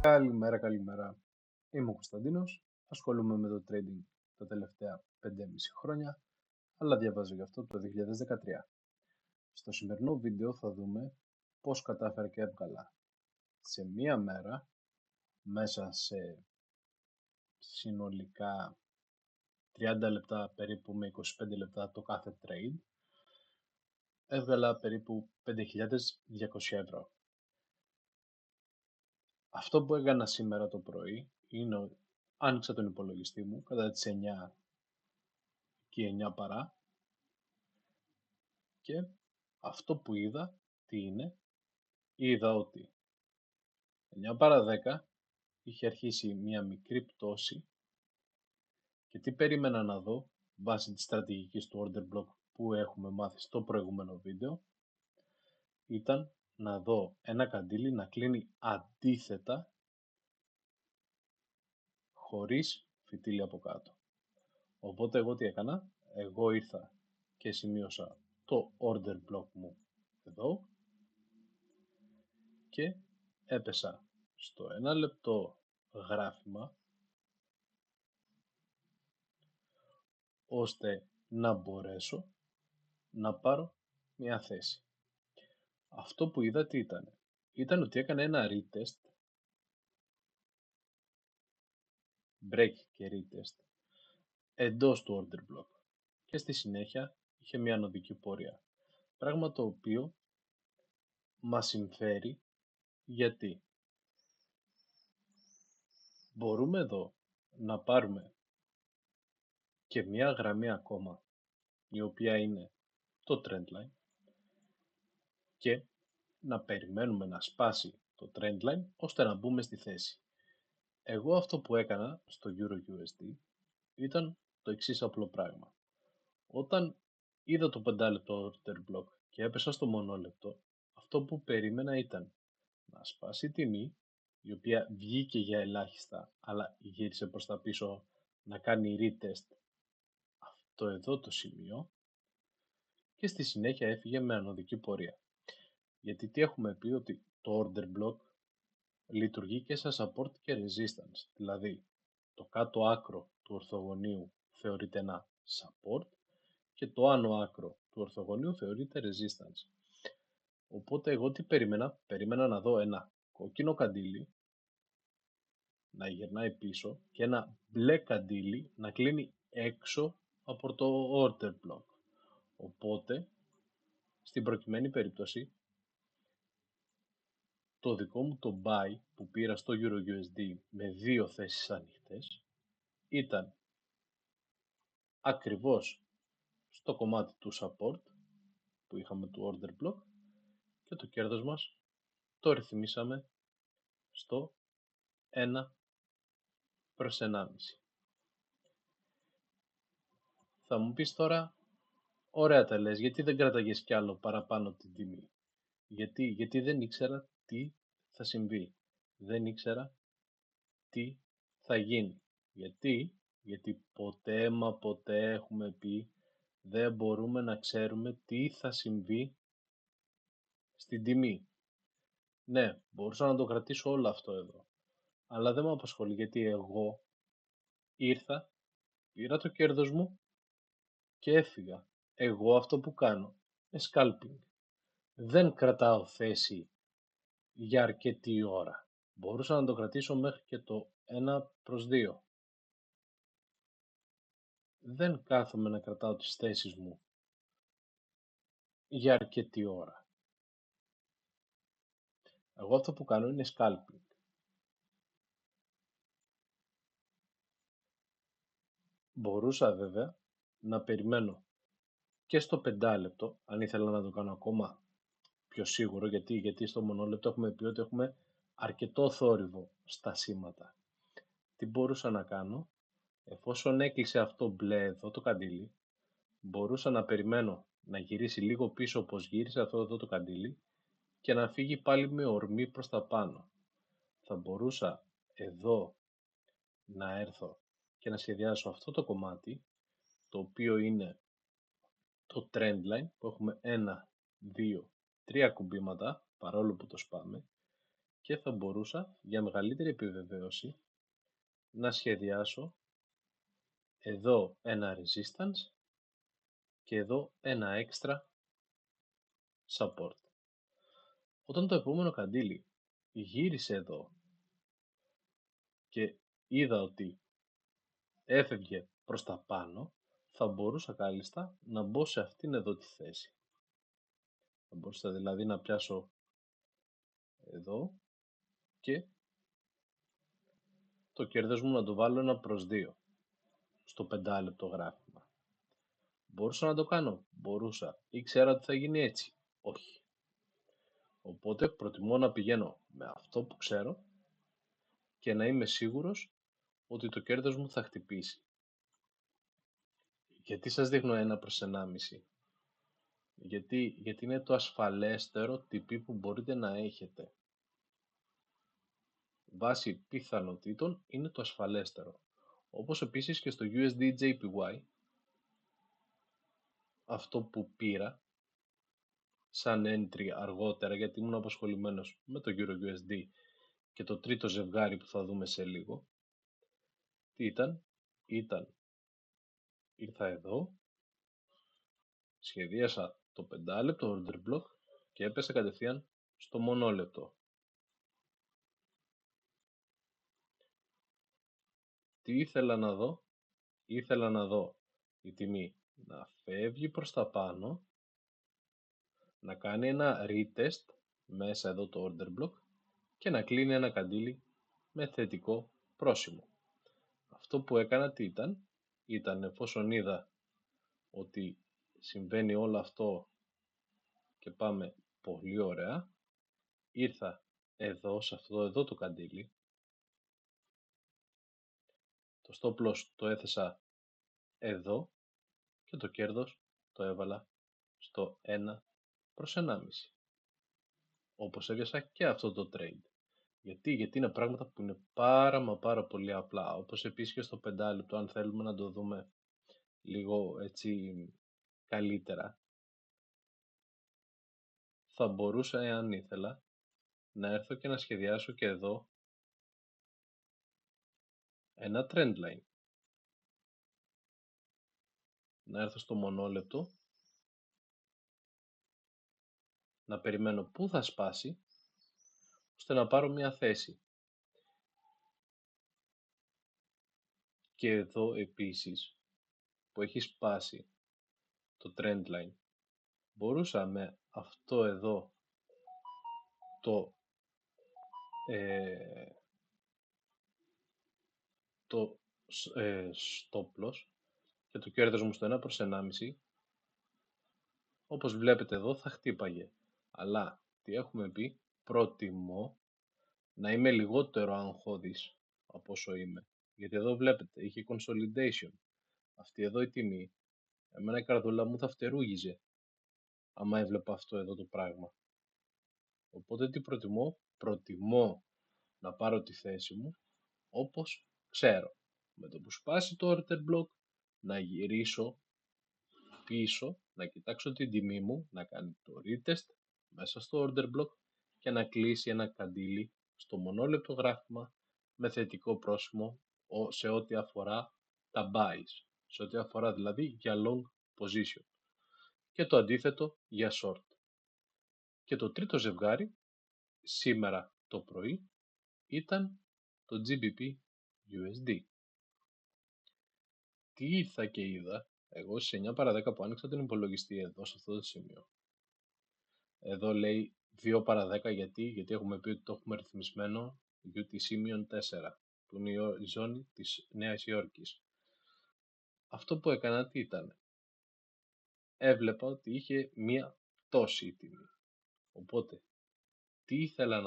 Καλημέρα, καλημέρα. Είμαι ο Κωνσταντίνος, ασχολούμαι με το trading τα τελευταία 5,5 χρόνια, αλλά διαβάζω γι' αυτό από το 2013. Στο σημερινό βίντεο θα δούμε πώς κατάφερα και έβγαλα σε μία μέρα, μέσα σε συνολικά 30 λεπτά περίπου με 25 λεπτά το κάθε trade, έβγαλα περίπου 5.200 ευρώ. Αυτό που έκανα σήμερα το πρωί είναι ότι άνοιξα τον υπολογιστή μου κατά τις 9 και 9 παρά και αυτό που είδα, τι είναι, είδα ότι 9 παρά 10 είχε αρχίσει μια μικρή πτώση και τι περίμενα να δω βάσει της στρατηγικής του order block που έχουμε μάθει στο προηγούμενο βίντεο ήταν να δω ένα καντήλι να κλείνει αντίθετα χωρίς φυτίλι από κάτω. Οπότε εγώ τι έκανα, εγώ ήρθα και σημείωσα το order block μου εδώ και έπεσα στο 1 λεπτό γράφημα ώστε να μπορέσω να πάρω μια θέση. Αυτό που είδα τι ήταν. Ήταν ότι έκανε ένα retest, break και retest εντός του order block και στη συνέχεια είχε μια ανωδική πορεία. Πράγμα το οποίο μας συμφέρει γιατί μπορούμε εδώ να πάρουμε και μια γραμμή ακόμα η οποία είναι το trendline και να περιμένουμε να σπάσει το trendline ώστε να μπούμε στη θέση. Εγώ αυτό που έκανα στο EURUSD ήταν το εξής απλό πράγμα. Όταν είδα το 5 λεπτό order block και έπεσα στο μονόλεπτο, αυτό που περίμενα ήταν να σπάσει η τιμή, η οποία βγήκε για ελάχιστα, αλλά γύρισε προς τα πίσω να κάνει retest αυτό εδώ το σημείο και στη συνέχεια έφυγε με ανωδική πορεία. Γιατί τι έχουμε πει ότι το order block λειτουργεί και σαν support και resistance, δηλαδή το κάτω άκρο του ορθογωνίου θεωρείται ένα support και το άνω άκρο του ορθογωνίου θεωρείται resistance. Οπότε εγώ τι περίμενα να δω ένα κόκκινο καντήλι να γυρνάει πίσω και ένα μπλε καντήλι να κλείνει έξω από το order block. Οπότε, στην προκειμένη περίπτωση, το δικό μου το buy που πήρα στο EURUSD με δύο θέσεις ανοιχτές ήταν ακριβώς στο κομμάτι του support που είχαμε του order block και το κέρδος μας το ρυθμίσαμε στο 1/1,5. Θα μου πεις τώρα, ωραία τα λες, γιατί δεν κράταγες κι άλλο παραπάνω την τιμή. Γιατί δεν ήξερα τι θα συμβεί. Δεν ήξερα τι θα γίνει. Γιατί ποτέ μα ποτέ έχουμε πει δεν μπορούμε να ξέρουμε τι θα συμβεί στην τιμή. Ναι, μπορούσα να το κρατήσω όλο αυτό εδώ. Αλλά δεν με απασχολεί γιατί εγώ ήρθα, πήρα το κέρδος μου και έφυγα. Εγώ αυτό που κάνω είναι scalping. Δεν κρατάω θέση για αρκετή ώρα. Μπορούσα να το κρατήσω μέχρι και το 1/2. Δεν κάθομαι να κρατάω τις θέσεις μου για αρκετή ώρα. Εγώ αυτό που κάνω είναι scalping. Μπορούσα βέβαια να περιμένω και στο 5 λεπτό, αν ήθελα να το κάνω ακόμα πιο σίγουρο, γιατί στο μονόλεπτο έχουμε πει ότι έχουμε αρκετό θόρυβο στα σήματα. Τι μπορούσα να κάνω, εφόσον έκλεισε αυτό μπλε εδώ το καντήλι, μπορούσα να περιμένω να γυρίσει λίγο πίσω όπως γύρισε αυτό εδώ το καντήλι και να φύγει πάλι με ορμή προς τα πάνω. Θα μπορούσα εδώ να έρθω και να σχεδιάσω αυτό το κομμάτι, το οποίο είναι το trendline, που έχουμε 1, 2, 3 κουμπίματα, παρόλο που το σπάμε, και θα μπορούσα για μεγαλύτερη επιβεβαίωση να σχεδιάσω εδώ ένα resistance και εδώ ένα extra support. Όταν το επόμενο καντήλι γύρισε εδώ και είδα ότι έφευγε προς τα πάνω, θα μπορούσα κάλλιστα να μπω σε αυτήν εδώ τη θέση. Θα μπορούσα δηλαδή να πιάσω εδώ και το κέρδος μου να το βάλω 1/2 στο 5 λεπτό γράφημα. Μπορούσα να το κάνω, μπορούσα. Ήξερα ότι θα γίνει έτσι, όχι. Οπότε προτιμώ να πηγαίνω με αυτό που ξέρω και να είμαι σίγουρος ότι το κέρδος μου θα χτυπήσει. Γιατί σας δείχνω 1/1,5. Γιατί είναι το ασφαλέστερο TP που μπορείτε να έχετε. Βάσει πιθανότητων είναι το ασφαλέστερο. Όπως επίσης και στο USD JPY, αυτό που πήρα σαν entry αργότερα, γιατί ήμουν απασχολημένος με το Euro USD και το τρίτο ζευγάρι που θα δούμε σε λίγο, τι ήρθα εδώ, σχεδίασα το 5 λεπτό order block και έπεσα κατευθείαν στο μονόλεπτο. Τι ήθελα να δω η τιμή να φεύγει προς τα πάνω, να κάνει ένα retest μέσα εδώ το order block και να κλείνει ένα καντήλι με θετικό πρόσημο. Αυτό που έκανα τι ήταν εφόσον είδα ότι συμβαίνει όλο αυτό και πάμε πολύ ωραία, ήρθα εδώ σε αυτό εδώ το καντήλι, το stop loss το έθεσα εδώ και το κέρδος το έβαλα στο 1/1,5. Όπως έβιασα και αυτό το trade. Γιατί είναι πράγματα που είναι πάρα πολύ απλά. Όπως επίσης και στο 5 λεπτό, αν θέλουμε να το δούμε λίγο έτσι καλύτερα, θα μπορούσα, εάν ήθελα, να έρθω και να σχεδιάσω και εδώ ένα trend line. Να έρθω στο μονόλεπτο, να περιμένω πού θα σπάσει, ώστε να πάρω μια θέση. Και εδώ επίσης, που έχει σπάσει το trend line, μπορούσα με αυτό εδώ το stop loss και το κέρδος μου στο 1/1,5, όπως βλέπετε εδώ θα χτύπαγε. Αλλά τι έχουμε πει, προτιμώ να είμαι λιγότερο αγχώδης από όσο είμαι. Γιατί εδώ βλέπετε, είχε consolidation. Αυτή εδώ η τιμή, εμένα η καρδούλα μου θα φτερούγιζε άμα έβλεπα αυτό εδώ το πράγμα. Οπότε τι προτιμώ να πάρω τη θέση μου όπως ξέρω. Με το που σπάσει το order block, να γυρίσω πίσω, να κοιτάξω την τιμή μου, να κάνει το retest μέσα στο order block και να κλείσει ένα καντήλι στο μονόλεπτο γράφημα με θετικό πρόσημο σε ό,τι αφορά τα buys, σε ό,τι αφορά δηλαδή για long position και το αντίθετο για short. Και το τρίτο ζευγάρι σήμερα το πρωί ήταν το GBP USD. Τι ήρθα και είδα εγώ στις 9 παρα 10 που άνοιξα τον υπολογιστή εδώ σε αυτό το σημείο. Εδώ λέει 2 παρα 10 γιατί έχουμε πει ότι το έχουμε ρυθμισμένο UTC-4 που είναι η ζώνη της Νέας Υόρκης. Αυτό που έκανα τι ήταν? Έβλεπα ότι είχε μία πτώση τιμή. Οπότε τι ήθελα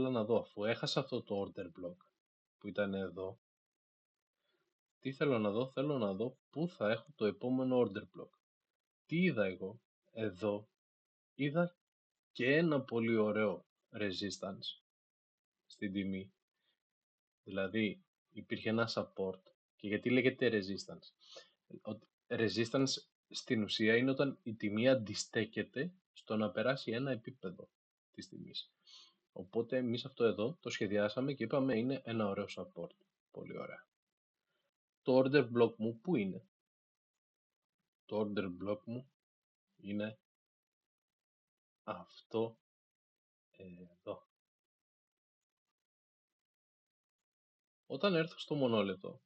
να δω αφού έχασα αυτό το order block που ήταν εδώ. Τι θέλω να δω πού θα έχω το επόμενο order block. Τι είδα εγώ? Εδώ είδα και ένα πολύ ωραίο resistance στην τιμή. Δηλαδή υπήρχε ένα support. Και γιατί λέγεται resistance? Resistance στην ουσία είναι όταν η τιμή αντιστέκεται στο να περάσει ένα επίπεδο της τιμής. Οπότε εμείς αυτό εδώ το σχεδιάσαμε και είπαμε είναι ένα ωραίο support. Πολύ ωραία. Το order block μου πού είναι? Το order block μου είναι αυτό εδώ. Όταν έρθω στο μονόλεπτο,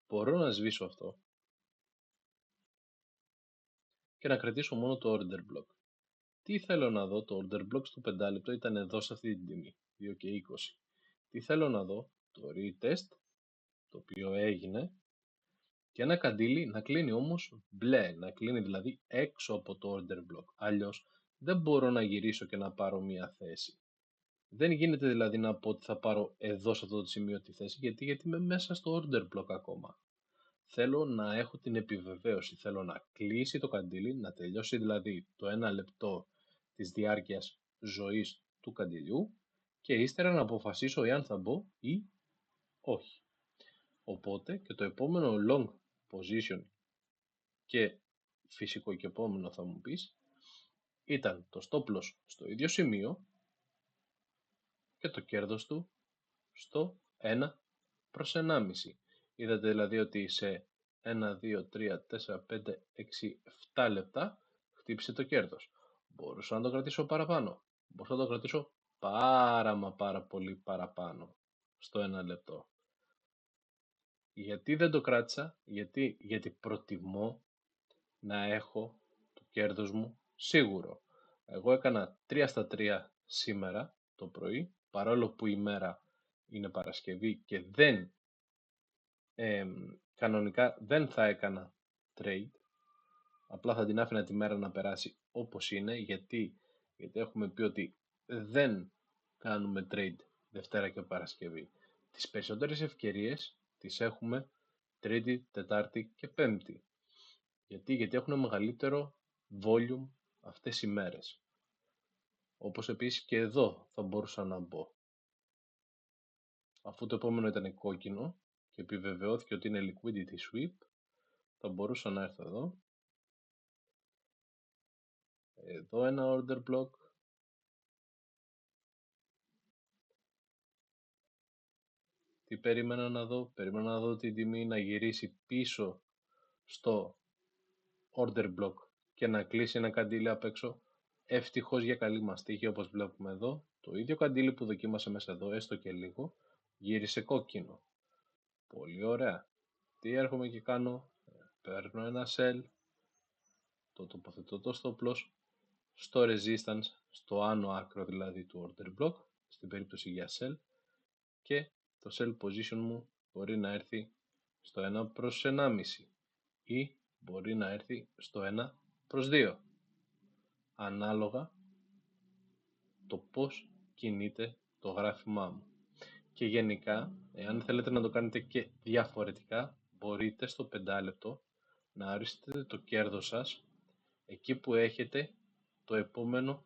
μπορώ να σβήσω αυτό και να κρατήσω μόνο το order block. Τι θέλω να δω? Το order block στο 5 λεπτό ήταν εδώ σε αυτή την τιμή, 2,20. Τι θέλω να δω? Το retest, το οποίο έγινε, και ένα καντήλι να κλείνει όμως μπλε, να κλείνει δηλαδή έξω από το order block. Αλλιώς δεν μπορώ να γυρίσω και να πάρω μία θέση. Δεν γίνεται δηλαδή να πω ότι θα πάρω εδώ σε αυτό το σημείο τη θέση, γιατί είμαι μέσα στο order block ακόμα. Θέλω να έχω την επιβεβαίωση, θέλω να κλείσει το καντήλι, να τελειώσει δηλαδή το 1 λεπτό της διάρκειας ζωής του καντιλιού και ύστερα να αποφασίσω εάν θα μπω ή όχι. Οπότε και το επόμενο long position και φυσικό και επόμενο θα μου πεις ήταν το stop loss στο ίδιο σημείο και το κέρδος του στο 1 προς 1,5. Είδατε δηλαδή ότι σε 1, 2, 3, 4, 5, 6, 7 λεπτά χτύπησε το κέρδος. Μπορούσα να το κρατήσω παραπάνω. Μπορούσα να το κρατήσω πάρα πολύ παραπάνω στο 1 λεπτό. Γιατί δεν το κράτησα? Γιατί προτιμώ να έχω το κέρδος μου σίγουρο. Εγώ έκανα 3 στα 3 σήμερα το πρωί, παρόλο που η μέρα είναι Παρασκευή και κανονικά δεν θα έκανα trade, απλά θα την άφηνα τη μέρα να περάσει όπως είναι, γιατί έχουμε πει ότι δεν κάνουμε trade Δευτέρα και Παρασκευή. Τις περισσότερες ευκαιρίες τις έχουμε Τρίτη, Τετάρτη και Πέμπτη. Γιατί έχουν μεγαλύτερο volume αυτές οι μέρες. Όπως επίσης και εδώ θα μπορούσα να μπω. Αφού το επόμενο ήταν κόκκινο και επιβεβαιώθηκε ότι είναι liquidity sweep, θα μπορούσα να έρθω εδώ. Εδώ ένα order block. Τι περίμενα να δω? Περίμενα να δω την τιμή να γυρίσει πίσω στο order block και να κλείσει ένα καντήλι απ' έξω. Ευτυχώς για καλή μας τύχη, όπως βλέπουμε εδώ, το ίδιο καντήλι που δοκίμασε μέσα εδώ, έστω και λίγο, γύρισε κόκκινο. Πολύ ωραία. Τι έρχομαι και κάνω? Παίρνω ένα sell, το τοποθετώ το stop loss στο resistance, στο άνω άκρο δηλαδή του order block, στην περίπτωση για sell, και το sell position μου μπορεί να έρθει στο 1 προς 1,5 ή μπορεί να έρθει στο 1 προς 2, ανάλογα το πώς κινείται το γράφημά μου. Και γενικά, εάν θέλετε να το κάνετε και διαφορετικά, μπορείτε στο 5 λεπτό να ορίσετε το κέρδος σας εκεί που έχετε το επόμενο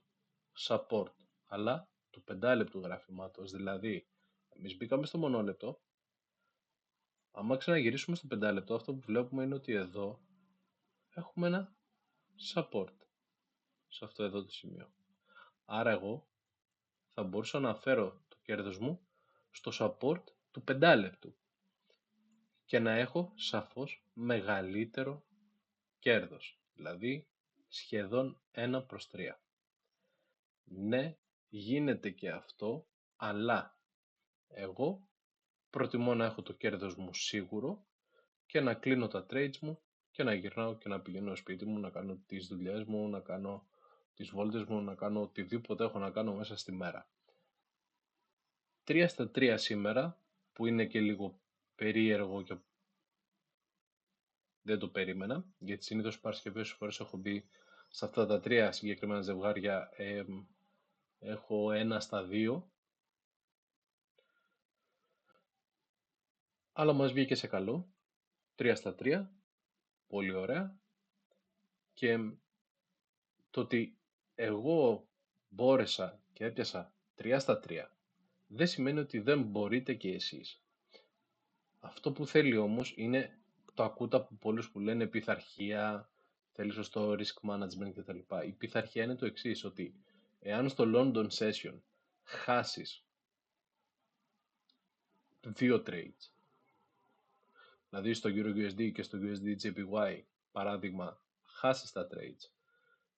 support, αλλά του 5 λεπτού γραφήματος. Δηλαδή, εμείς μπήκαμε στο μονόλεπτο, άμα ξαναγυρίσουμε στο 5 λεπτό, αυτό που βλέπουμε είναι ότι εδώ έχουμε ένα support σε αυτό εδώ το σημείο. Άρα εγώ θα μπορούσα να φέρω το κέρδος μου στο support του 5 λεπτού και να έχω σαφώς μεγαλύτερο κέρδος, δηλαδή σχεδόν 1 προς 3. Ναι, γίνεται και αυτό, αλλά εγώ προτιμώ να έχω το κέρδος μου σίγουρο και να κλείνω τα trades μου και να γυρνάω και να πηγαίνω στο σπίτι μου, να κάνω τις δουλειές μου, να κάνω τις βόλτες μου, να κάνω οτιδήποτε έχω να κάνω μέσα στη μέρα. 3 στα 3 σήμερα, που είναι και λίγο περίεργο και δεν το περίμενα, γιατί συνήθως Παρασκευές φορές έχω μπει σε αυτά τα 3 συγκεκριμένα ζευγάρια, έχω 1 στα 2, αλλά μας βγήκε σε καλό, 3 στα 3, πολύ ωραία, και το ότι εγώ μπόρεσα και έπιασα 3 στα 3 δεν σημαίνει ότι δεν μπορείτε και εσείς. Αυτό που θέλει όμως είναι, το ακούτε από πολλούς που λένε πειθαρχία, θέλει σωστό risk management κτλ. Η πειθαρχία είναι το εξής, ότι εάν στο London Session χάσεις 2 trades, δηλαδή στο EURUSD και στο USD JPY, παράδειγμα, χάσεις τα trades,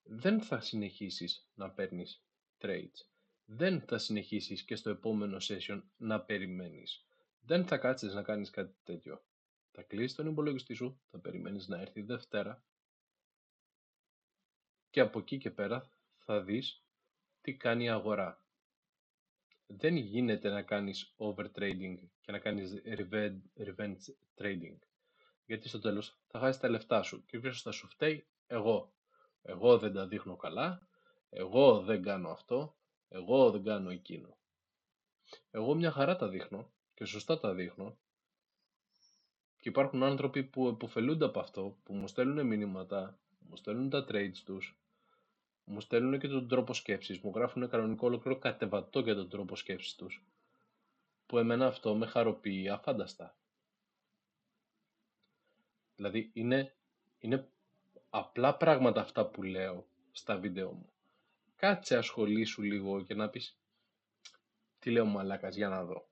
δεν θα συνεχίσεις να παίρνεις trades. Δεν θα συνεχίσεις και στο επόμενο session να περιμένεις. Δεν θα κάτσεις να κάνεις κάτι τέτοιο. Θα κλείσεις τον υπολογιστή σου, θα περιμένεις να έρθει Δευτέρα και από εκεί και πέρα θα δεις τι κάνει η αγορά. Δεν γίνεται να κάνεις overtrading και να κάνεις revenge trading. Γιατί στο τέλος θα χάσεις τα λεφτά σου. Και ποιος θα σου φταίει? Εγώ. Εγώ δεν τα δείχνω καλά. Εγώ δεν κάνω αυτό. Εγώ δεν κάνω εκείνο. Εγώ μια χαρά τα δείχνω και σωστά τα δείχνω. Και υπάρχουν άνθρωποι που επωφελούνται από αυτό, που μου στέλνουν μηνύματα, μου στέλνουν τα trades τους, μου στέλνουν και τον τρόπο σκέψης, μου γράφουν κανονικό ολόκληρο κατεβατό για τον τρόπο σκέψης τους, που εμένα αυτό με χαροποιεί αφάνταστα. Δηλαδή είναι απλά πράγματα αυτά που λέω στα βίντεο μου. Κάτσε ασχολήσου λίγο και να πεις τι λέω μαλάκας, για να δω.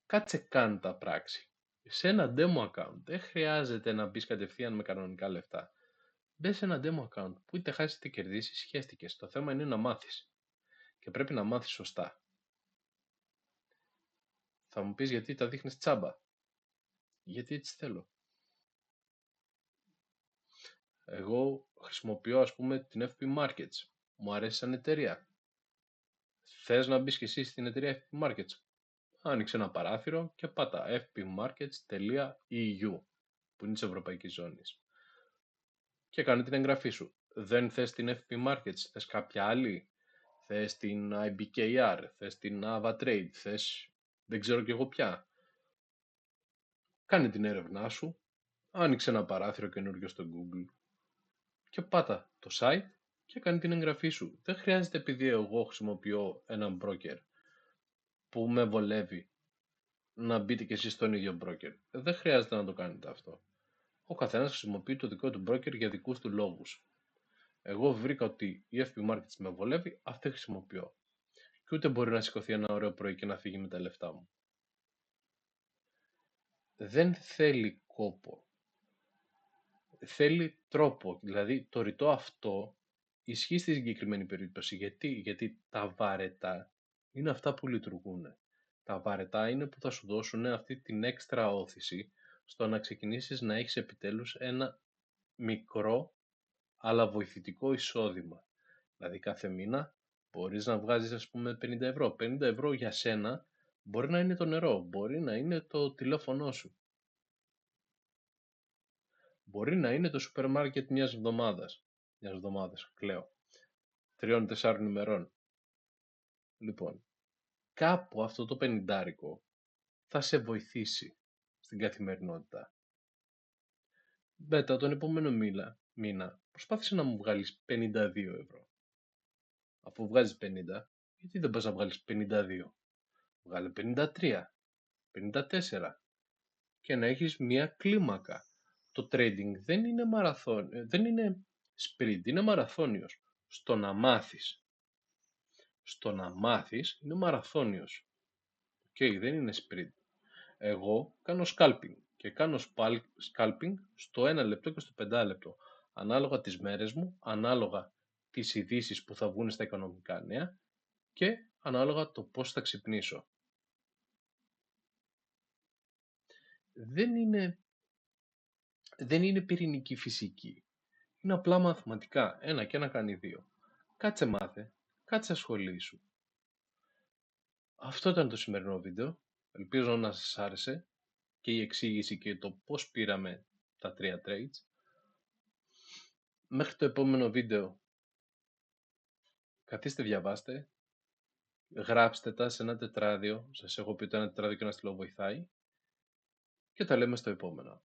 Κάτσε κάνε τα πράξη. Σε ένα demo account δεν χρειάζεται να μπεις κατευθείαν με κανονικά λεφτά. Μπες σε ένα demo account που είτε χάσεις είτε κερδίσεις, σχέστηκες. Το θέμα είναι να μάθεις. Και πρέπει να μάθεις σωστά. Θα μου πεις γιατί τα δείχνεις τσάμπα. Γιατί έτσι θέλω. Εγώ χρησιμοποιώ ας πούμε την FP Markets. Μου αρέσει σαν εταιρεία. Θες να μπεις και εσύ στην εταιρεία FP Markets? Άνοιξε ένα παράθυρο και πάτα fpmarkets.eu που είναι της Ευρωπαϊκής Ζώνης. Και κάνε την εγγραφή σου. Δεν θες την FP Markets, θες κάποια άλλη? Θες την IBKR, θες την AvaTrade, θες δεν ξέρω κι εγώ ποια? Κάνε την έρευνά σου, άνοιξε ένα παράθυρο καινούριο στο Google και πάτα το site και κάνε την εγγραφή σου. Δεν χρειάζεται, επειδή εγώ χρησιμοποιώ έναν broker που με βολεύει, να μπείτε κι εσείς στον ίδιο broker. Δεν χρειάζεται να το κάνετε αυτό. Ο καθένας χρησιμοποιεί το δικό του broker για δικούς του λόγους. Εγώ βρήκα ότι η FP Markets με βολεύει, αυτή χρησιμοποιώ. Και ούτε μπορεί να σηκωθεί ένα ωραίο πρωί και να φύγει με τα λεφτά μου. Δεν θέλει κόπο. Θέλει τρόπο. Δηλαδή το ρητό αυτό ισχύει στη συγκεκριμένη περίπτωση. Γιατί τα βαρετά είναι αυτά που λειτουργούν. Τα βαρετά είναι που θα σου δώσουν αυτή την έξτρα όθηση στο να ξεκινήσεις να έχεις επιτέλους ένα μικρό αλλά βοηθητικό εισόδημα. Δηλαδή κάθε μήνα μπορείς να βγάζεις ας πούμε 50 ευρώ. 50 ευρώ για σένα μπορεί να είναι το νερό, μπορεί να είναι το τηλέφωνό σου. Μπορεί να είναι το σούπερ μάρκετ μιας εβδομάδας, κλαίω. 3-4 ημερών. Λοιπόν, κάπου αυτό το πενηντάρικο θα σε βοηθήσει στην καθημερινότητα. Μετά τον επόμενο μήνα προσπάθησε να μου βγάλεις 52 ευρώ. Αφού βγάζεις 50, γιατί δεν πας να βγάλεις 52? Βγάλε 53, 54 και να έχεις μία κλίμακα. Το trading δεν είναι δεν είναι sprint, είναι μαραθώνιος. Στο να μάθεις είναι μαραθώνιος. Δεν είναι sprint. Εγώ κάνω scalping και κάνω scalping στο 1 λεπτό και στο 5 λεπτό. Ανάλογα τις μέρες μου, ανάλογα τις ειδήσεις που θα βγουν στα οικονομικά νέα και ανάλογα το πώς θα ξυπνήσω. Δεν είναι πυρηνική φυσική. Είναι απλά μαθηματικά. 1 και 1 κάνει 2. Κάτσε μάθε, κάτσε ασχολήσου. Αυτό ήταν το σημερινό βίντεο. Ελπίζω να σας άρεσε και η εξήγηση και το πώς πήραμε τα 3 trades. Μέχρι το επόμενο βίντεο, καθίστε, διαβάστε, γράψτε τα σε ένα τετράδιο. Σας έχω πει ότι ένα τετράδιο και ένα στυλό βοηθάει και τα λέμε στο επόμενο.